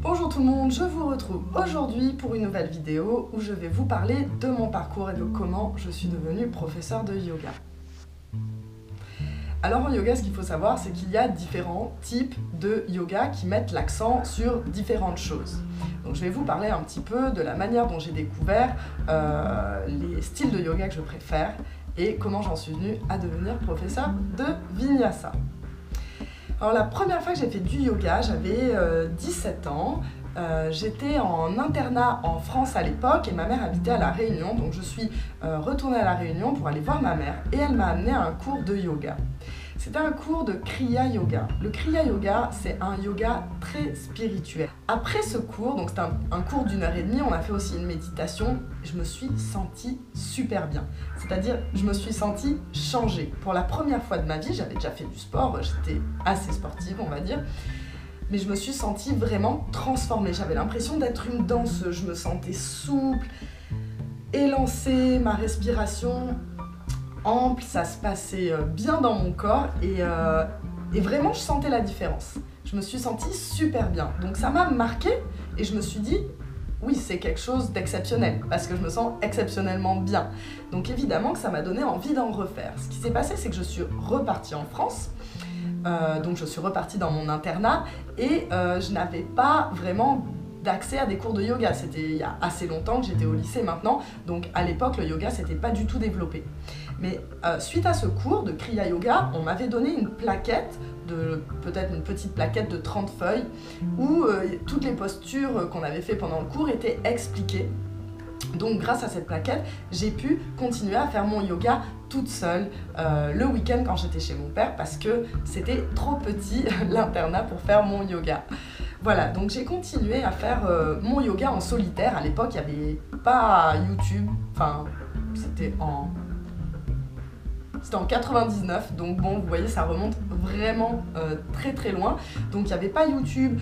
Bonjour tout le monde, je vous retrouve aujourd'hui pour une nouvelle vidéo où je vais vous parler de mon parcours et de comment je suis devenue professeure de yoga. Alors en yoga, ce qu'il faut savoir, c'est qu'il y a différents types de yoga qui mettent l'accent sur différentes choses. Donc je vais vous parler un petit peu de la manière dont j'ai découvert les styles de yoga que je préfère et comment j'en suis venue à devenir professeure de Vinyasa. Alors la première fois que j'ai fait du yoga, j'avais 17 ans. J'étais en internat en France à l'époque et ma mère habitait à La Réunion. Donc je suis retournée à La Réunion pour aller voir ma mère et elle m'a amené à un cours de yoga. C'était un cours de Kriya Yoga. Le Kriya Yoga, c'est un yoga très spirituel. Après ce cours, donc c'était un cours d'1h30, on a fait aussi une méditation. Je me suis sentie super bien. C'est-à-dire, je me suis sentie changée. Pour la première fois de ma vie, j'avais déjà fait du sport, j'étais assez sportive, on va dire. Mais je me suis sentie vraiment transformée. J'avais l'impression d'être une danseuse. Je me sentais souple, élancée, ma respiration ample, ça se passait bien dans mon corps et vraiment je sentais la différence. Je me suis sentie super bien. Donc ça m'a marquée et je me suis dit oui, c'est quelque chose d'exceptionnel parce que je me sens exceptionnellement bien. Donc évidemment que ça m'a donné envie d'en refaire. Ce qui s'est passé, c'est que je suis repartie en France. Donc je suis repartie dans mon internat et je n'avais pas vraiment d'accès à des cours de yoga. C'était il y a assez longtemps que j'étais au lycée maintenant, donc à l'époque le yoga c'était pas du tout développé. Mais suite à ce cours de Kriya Yoga, on m'avait donné une plaquette, peut-être une petite plaquette de 30 feuilles, où toutes les postures qu'on avait fait pendant le cours étaient expliquées. Donc grâce à cette plaquette, j'ai pu continuer à faire mon yoga toute seule le week-end quand j'étais chez mon père parce que c'était trop petit l'internat pour faire mon yoga. Voilà, donc j'ai continué à faire mon yoga en solitaire. À l'époque, il n'y avait pas YouTube, enfin c'était en 99, donc bon, vous voyez, ça remonte vraiment très très loin. Donc il n'y avait pas YouTube,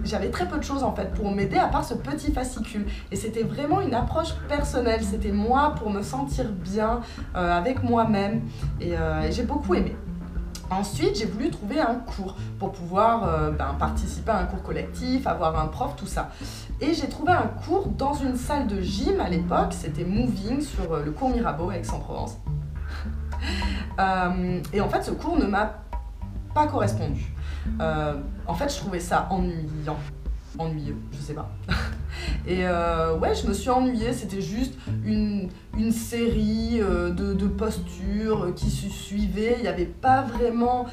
j'avais très peu de choses en fait pour m'aider à part ce petit fascicule. Et c'était vraiment une approche personnelle, c'était moi pour me sentir bien avec moi-même et j'ai beaucoup aimé. Ensuite, j'ai voulu trouver un cours pour pouvoir participer à un cours collectif, avoir un prof, tout ça. Et j'ai trouvé un cours dans une salle de gym à l'époque, c'était Moving sur le cours Mirabeau à Aix-en-Provence. Et en fait, ce cours ne m'a pas correspondu. En fait, je trouvais ça ennuyeux, je sais pas. Et ouais, je me suis ennuyée, c'était juste une série de postures qui se suivaient, il n'y avait pas vraiment...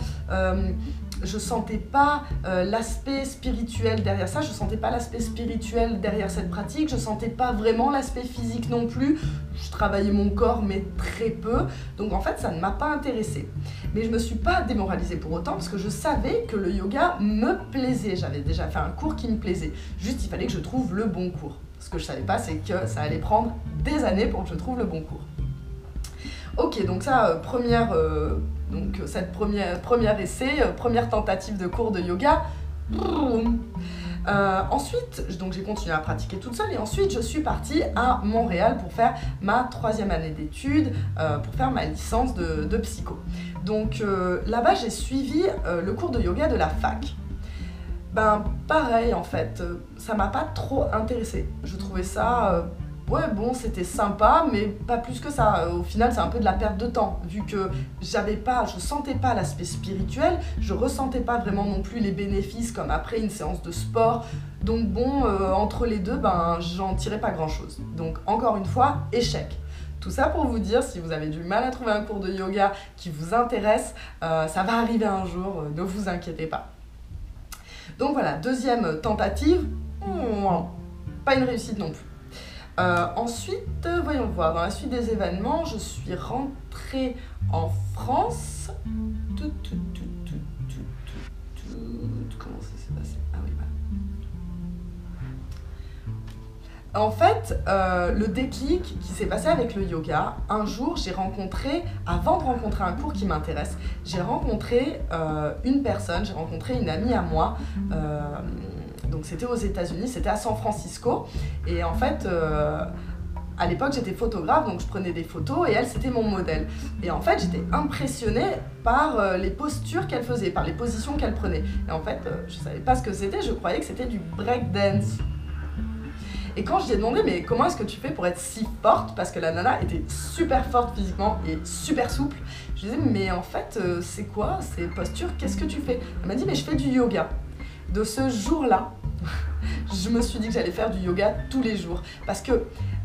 je sentais pas l'aspect spirituel derrière ça, je sentais pas l'aspect spirituel derrière cette pratique, je sentais pas vraiment l'aspect physique non plus. Je travaillais mon corps mais très peu, donc en fait ça ne m'a pas intéressée. Mais je me suis pas démoralisée pour autant parce que je savais que le yoga me plaisait, j'avais déjà fait un cours qui me plaisait, juste il fallait que je trouve le bon cours. Ce que je savais pas, c'est que ça allait prendre des années pour que je trouve le bon cours. Ok, donc ça, cette première essai, première tentative de cours de yoga. Ensuite, donc j'ai continué à pratiquer toute seule et ensuite je suis partie à Montréal pour faire ma 3e année d'études, pour faire ma licence de psycho. Donc là-bas, j'ai suivi le cours de yoga de la fac. Ben pareil en fait, ça m'a pas trop intéressée. Je trouvais ça... ouais, bon, c'était sympa, mais pas plus que ça. Au final, c'est un peu de la perte de temps, vu que je sentais pas l'aspect spirituel, je ressentais pas vraiment non plus les bénéfices comme après une séance de sport. Donc bon, entre les deux, ben, j'en tirais pas grand-chose. Donc encore une fois, échec. Tout ça pour vous dire, si vous avez du mal à trouver un cours de yoga qui vous intéresse, ça va arriver un jour, ne vous inquiétez pas. Donc voilà, deuxième tentative, pas une réussite non plus. Ensuite, voyons voir, dans la suite des événements, je suis rentrée en France. Comment ça s'est passé? Ah oui, voilà. En fait, le déclic qui s'est passé avec le yoga, un jour, avant de rencontrer un cours qui m'intéresse, j'ai rencontré une personne, j'ai rencontré une amie à moi. Donc c'était aux États-Unis, c'était à San Francisco. Et en fait, À l'époque, j'étais photographe, donc je prenais des photos et elle, c'était mon modèle. Et en fait, j'étais impressionnée par les postures qu'elle faisait, par les positions qu'elle prenait. Et en fait, je savais pas ce que c'était, je croyais que c'était du breakdance. Et quand je lui ai demandé, mais comment est-ce que tu fais pour être si forte? Parce que la nana était super forte physiquement et super souple. Je lui disais, mais en fait, c'est quoi ces postures? Qu'est-ce que tu fais? Elle m'a dit, mais je fais du yoga. De ce jour-là, je me suis dit que j'allais faire du yoga tous les jours. Parce que,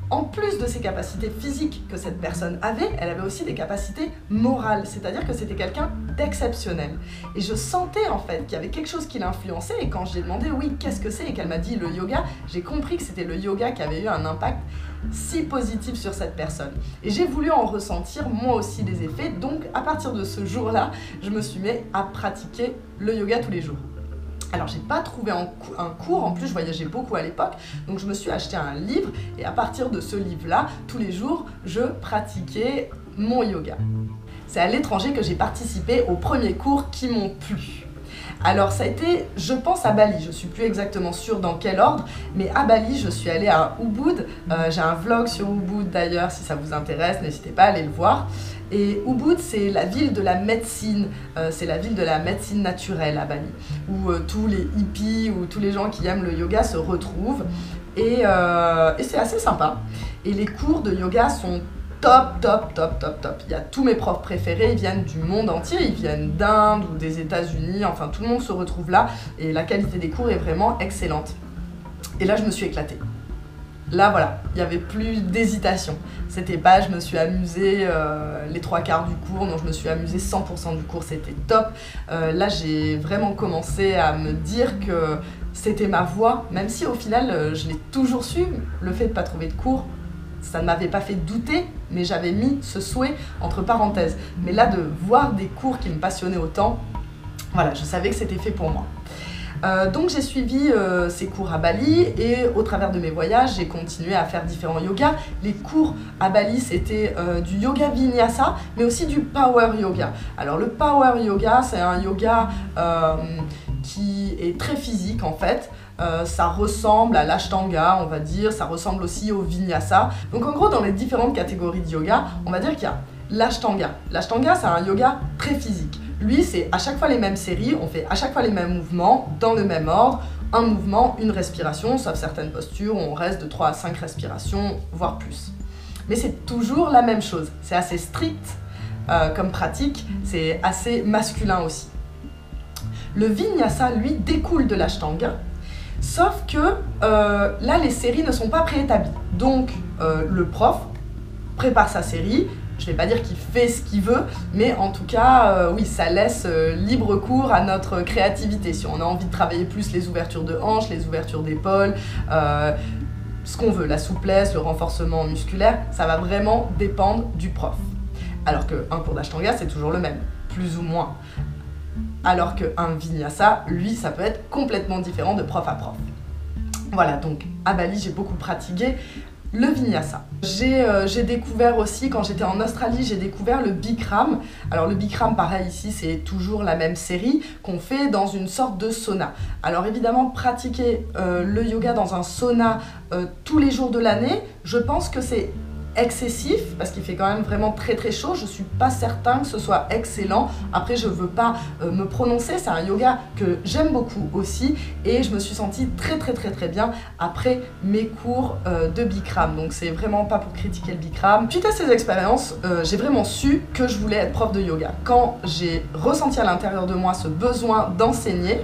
en plus de ses capacités physiques que cette personne avait, elle avait aussi des capacités morales. C'est-à-dire que c'était quelqu'un d'exceptionnel. Et je sentais en fait qu'il y avait quelque chose qui l'influençait. Et quand je lui ai demandé, oui, qu'est-ce que c'est? Et qu'elle m'a dit le yoga, j'ai compris que c'était le yoga qui avait eu un impact si positif sur cette personne. Et j'ai voulu en ressentir moi aussi des effets. Donc, à partir de ce jour-là, je me suis mis à pratiquer le yoga tous les jours. Alors, j'ai pas trouvé un cours, en plus je voyageais beaucoup à l'époque, donc je me suis acheté un livre et à partir de ce livre-là, tous les jours, je pratiquais mon yoga. C'est à l'étranger que j'ai participé aux premiers cours qui m'ont plu. Alors ça a été, je pense, à Bali, je suis plus exactement sûre dans quel ordre, mais à Bali, je suis allée à Ubud, j'ai un vlog sur Ubud d'ailleurs, si ça vous intéresse, n'hésitez pas à aller le voir. Et Ubud, c'est la ville de la médecine, c'est la ville de la médecine naturelle à Bali, où tous les hippies ou tous les gens qui aiment le yoga se retrouvent, et c'est assez sympa. Et les cours de yoga sont top, top, top, top, top. Il y a tous mes profs préférés, ils viennent du monde entier, ils viennent d'Inde ou des États-Unis, enfin tout le monde se retrouve là, et la qualité des cours est vraiment excellente. Et là, je me suis éclatée. Là, voilà, il n'y avait plus d'hésitation. C'était pas, je me suis amusée les 3/4 du cours, non, je me suis amusée 100% du cours, c'était top. Là, j'ai vraiment commencé à me dire que c'était ma voie, même si au final, je l'ai toujours su, le fait de ne pas trouver de cours, ça ne m'avait pas fait douter, mais j'avais mis ce souhait entre parenthèses. Mais là, de voir des cours qui me passionnaient autant, voilà, je savais que c'était fait pour moi. Donc j'ai suivi ces cours à Bali et au travers de mes voyages, j'ai continué à faire différents yogas. Les cours à Bali, c'était du yoga vinyasa, mais aussi du power yoga. Alors le power yoga, c'est un yoga qui est très physique en fait. Ça ressemble à l'ashtanga, on va dire, ça ressemble aussi au vinyasa. Donc en gros, dans les différentes catégories de yoga, on va dire qu'il y a l'ashtanga. L'ashtanga, c'est un yoga très physique. Lui, c'est à chaque fois les mêmes séries, on fait à chaque fois les mêmes mouvements, dans le même ordre, un mouvement, une respiration, sauf certaines postures où on reste de 3 à 5 respirations, voire plus. Mais c'est toujours la même chose, c'est assez strict comme pratique, c'est assez masculin aussi. Le vinyasa, lui, découle de l'ashtanga, sauf que là, les séries ne sont pas préétablies. Donc, le prof prépare sa série. Je ne vais pas dire qu'il fait ce qu'il veut, mais en tout cas, oui, ça laisse libre cours à notre créativité. Si on a envie de travailler plus les ouvertures de hanches, les ouvertures d'épaules, ce qu'on veut, la souplesse, le renforcement musculaire, ça va vraiment dépendre du prof. Alors qu'un cours d'ashtanga, c'est toujours le même, plus ou moins. Alors qu'un vinyasa, lui, ça peut être complètement différent de prof à prof. Voilà, donc à Bali, j'ai beaucoup pratiqué le vinyasa. J'ai découvert aussi, quand j'étais en Australie, j'ai découvert le Bikram. Alors le Bikram, pareil ici, c'est toujours la même série qu'on fait dans une sorte de sauna. Alors évidemment, pratiquer le yoga dans un sauna tous les jours de l'année, je pense que c'est excessif, parce qu'il fait quand même vraiment très très chaud. Je suis pas certain que ce soit excellent. Après, je veux pas me prononcer, c'est un yoga que j'aime beaucoup aussi, et je me suis sentie très très très très bien après mes cours de Bikram. Donc c'est vraiment pas pour critiquer le Bikram. Suite à ces expériences, j'ai vraiment su que je voulais être prof de yoga. Quand j'ai ressenti à l'intérieur de moi ce besoin d'enseigner,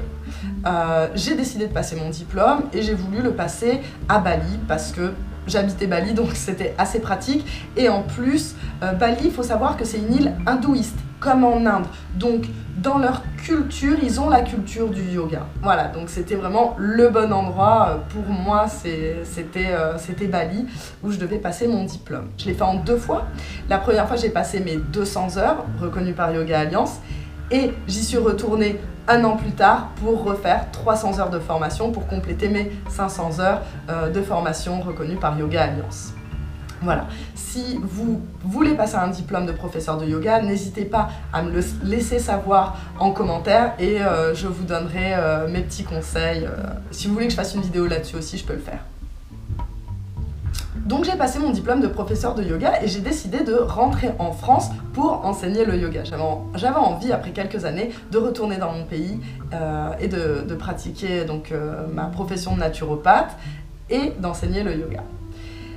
j'ai décidé de passer mon diplôme et j'ai voulu le passer à Bali parce que j'habitais Bali, donc c'était assez pratique. Et en plus, Bali, il faut savoir que c'est une île hindouiste, comme en Inde. Donc, dans leur culture, ils ont la culture du yoga. Voilà, donc c'était vraiment le bon endroit. Pour moi, c'était Bali, où je devais passer mon diplôme. Je l'ai fait en 2 fois. La première fois, j'ai passé mes 200 heures, reconnues par Yoga Alliance. Et j'y suis retournée 1 an plus tard pour refaire 300 heures de formation pour compléter mes 500 heures de formation reconnues par Yoga Alliance. Voilà, si vous voulez passer un diplôme de professeur de yoga, n'hésitez pas à me le laisser savoir en commentaire et je vous donnerai mes petits conseils. Si vous voulez que je fasse une vidéo là-dessus aussi, je peux le faire. Donc j'ai passé mon diplôme de professeur de yoga et j'ai décidé de rentrer en France pour enseigner le yoga. J'avais envie, après quelques années, de retourner dans mon pays et de pratiquer donc, ma profession de naturopathe et d'enseigner le yoga.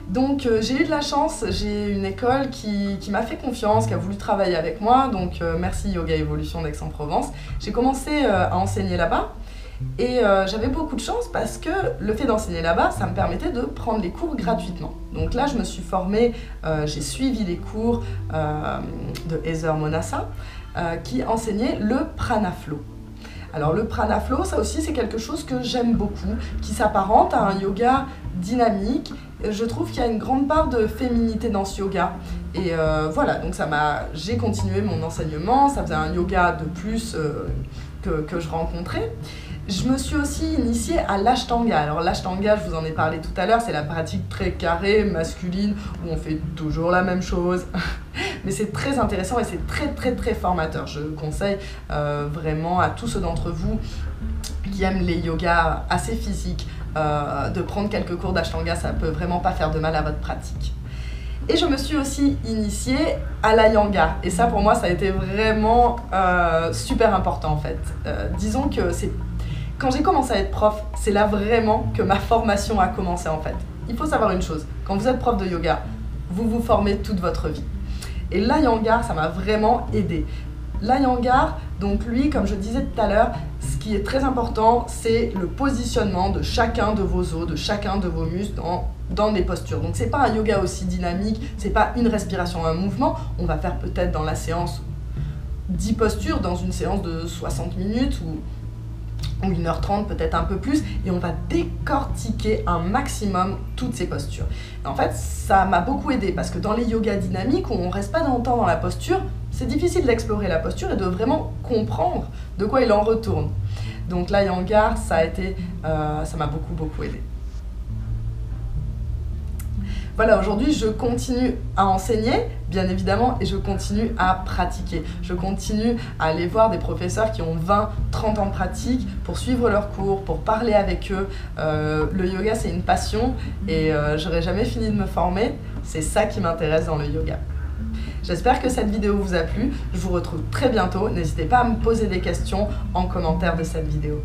Donc j'ai eu de la chance, j'ai une école qui m'a fait confiance, qui a voulu travailler avec moi, donc merci Yoga Evolution d'Aix-en-Provence. J'ai commencé à enseigner là-bas. Et j'avais beaucoup de chance parce que le fait d'enseigner là-bas, ça me permettait de prendre les cours gratuitement. Donc là, je me suis formée, j'ai suivi les cours de Heather Monassa qui enseignait le Prana Flow. Alors le Prana Flow, ça aussi c'est quelque chose que j'aime beaucoup, qui s'apparente à un yoga dynamique. Je trouve qu'il y a une grande part de féminité dans ce yoga. Et voilà, donc j'ai continué mon enseignement, ça faisait un yoga de plus que je rencontrais. Je me suis aussi initiée à l'Ashtanga. Alors l'Ashtanga, je vous en ai parlé tout à l'heure, c'est la pratique très carrée, masculine, où on fait toujours la même chose. Mais c'est très intéressant et c'est très formateur. Je conseille vraiment à tous ceux d'entre vous qui aiment les yogas assez physiques de prendre quelques cours d'Ashtanga, ça peut vraiment pas faire de mal à votre pratique. Et je me suis aussi initiée à l'Iyengar. Et ça, pour moi, ça a été vraiment super important, en fait. Disons que quand j'ai commencé à être prof, c'est là vraiment que ma formation a commencé, en fait. Il faut savoir une chose, quand vous êtes prof de yoga, vous vous formez toute votre vie. Et l'Iyengar, ça m'a vraiment aidée. L'Iyengar, donc lui, comme je disais tout à l'heure, ce qui est très important, c'est le positionnement de chacun de vos os, de chacun de vos muscles dans les postures. Donc c'est pas un yoga aussi dynamique, c'est pas une respiration, un mouvement. On va faire peut-être dans la séance 10 postures, dans une séance de 60 minutes ou 1h30, peut-être un peu plus, et on va décortiquer un maximum toutes ces postures. Et en fait, ça m'a beaucoup aidé parce que dans les yogas dynamiques où on reste pas longtemps dans la posture, c'est difficile d'explorer la posture et de vraiment comprendre de quoi il en retourne. Donc l'Iyengar, ça m'a beaucoup aidé. Voilà, aujourd'hui, je continue à enseigner, bien évidemment, et je continue à pratiquer. Je continue à aller voir des professeurs qui ont 20, 30 ans de pratique pour suivre leurs cours, pour parler avec eux. Le yoga, c'est une passion et j'aurais jamais fini de me former. C'est ça qui m'intéresse dans le yoga. J'espère que cette vidéo vous a plu. Je vous retrouve très bientôt. N'hésitez pas à me poser des questions en commentaire de cette vidéo.